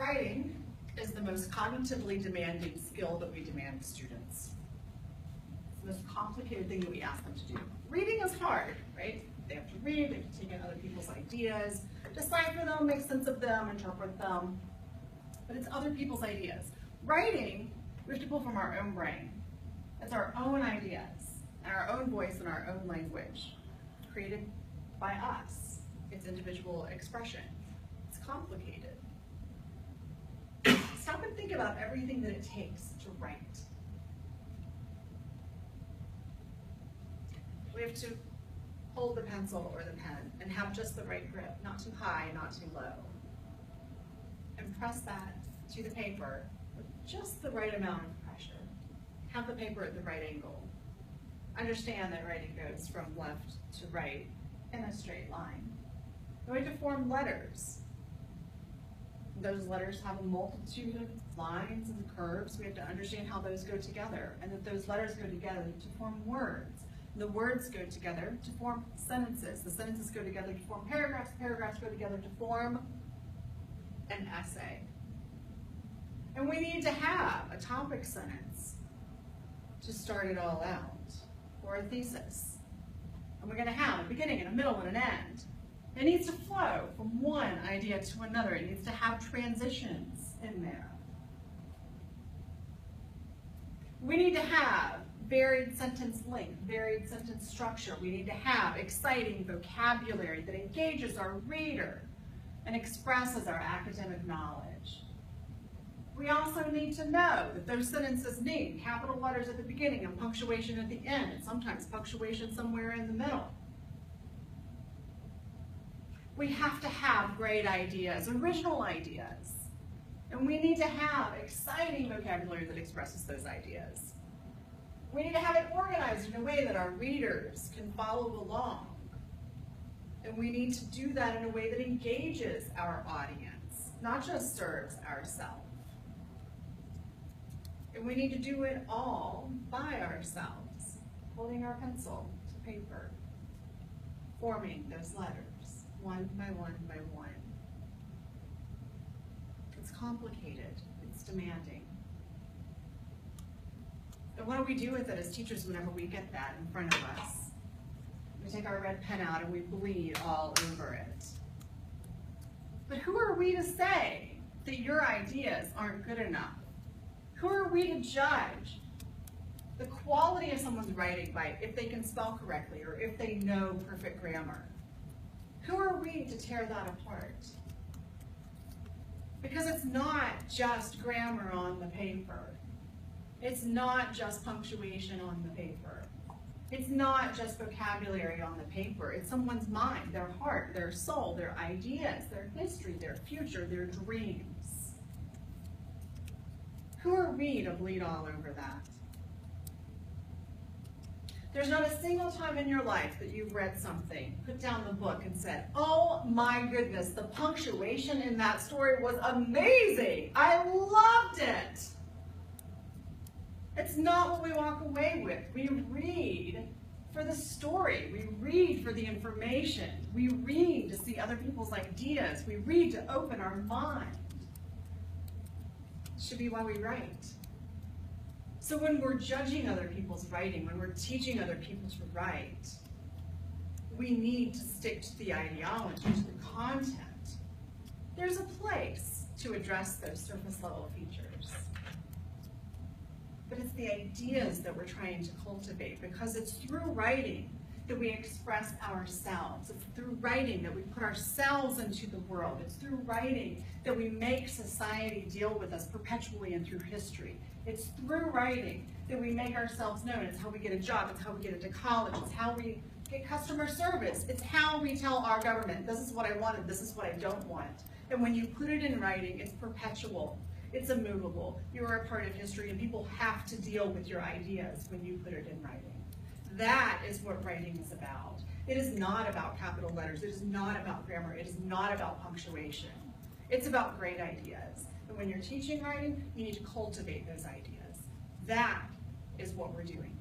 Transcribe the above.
Writing is the most cognitively demanding skill that we demand of students. It's the most complicated thing that we ask them to do. Reading is hard, right? They have to read, they have to take in other people's ideas, decipher them, make sense of them, interpret them. But it's other people's ideas. Writing, we have to pull from our own brain. It's our own ideas, and our own voice and our own language, created by us. It's individual expression. It's complicated. Stop and think about everything that it takes to write. We have to hold the pencil or the pen and have just the right grip, not too high, not too low. And press that to the paper with just the right amount of pressure. Have the paper at the right angle. Understand that writing goes from left to right in a straight line. We have to form letters. Those letters have a multitude of lines and curves. We have to understand how those go together, and that those letters go together to form words. The words go together to form sentences. The sentences go together to form paragraphs. Paragraphs go together to form an essay. And we need to have a topic sentence to start it all out, or a thesis. And we're going to have a beginning and a middle and an end. It needs to flow from one idea to another. It needs to have transitions in there. We need to have varied sentence length, varied sentence structure. We need to have exciting vocabulary that engages our reader and expresses our academic knowledge. We also need to know that those sentences need capital letters at the beginning and punctuation at the end, and sometimes punctuation somewhere in the middle. We have to have great ideas, original ideas. And we need to have exciting vocabulary that expresses those ideas. We need to have it organized in a way that our readers can follow along. And we need to do that in a way that engages our audience, not just serves ourselves. And we need to do it all by ourselves, holding our pencil to paper, forming those letters. One by one by one. It's complicated, it's demanding. And what do we do with it as teachers whenever we get that in front of us? We take our red pen out and we bleed all over it. But who are we to say that your ideas aren't good enough? Who are we to judge the quality of someone's writing by if they can spell correctly or if they know perfect grammar? Who are we to tear that apart? Because it's not just grammar on the paper. It's not just punctuation on the paper. It's not just vocabulary on the paper. It's someone's mind, their heart, their soul, their ideas, their history, their future, their dreams. Who are we to bleed all over that? There's not a single time in your life that you've read something, put down the book and said, oh my goodness, the punctuation in that story was amazing. I loved it. It's not what we walk away with. We read for the story. We read for the information. We read to see other people's ideas. We read to open our mind. It should be why we write. So when we're judging other people's writing, when we're teaching other people to write, we need to stick to the ideology, to the content. There's a place to address those surface level features. But it's the ideas that we're trying to cultivate, because it's through writing that we express ourselves. It's through writing that we put ourselves into the world. It's through writing that we make society deal with us perpetually and through history. It's through writing that we make ourselves known. It's how we get a job. It's how we get into college. It's how we get customer service. It's how we tell our government, this is what I wanted, this is what I don't want. And when you put it in writing, it's perpetual. It's immovable. You are a part of history, and people have to deal with your ideas when you put it in writing. That is what writing is about. It is not about capital letters. It is not about grammar. It is not about punctuation. It's about great ideas. And when you're teaching writing, you need to cultivate those ideas. That is what we're doing.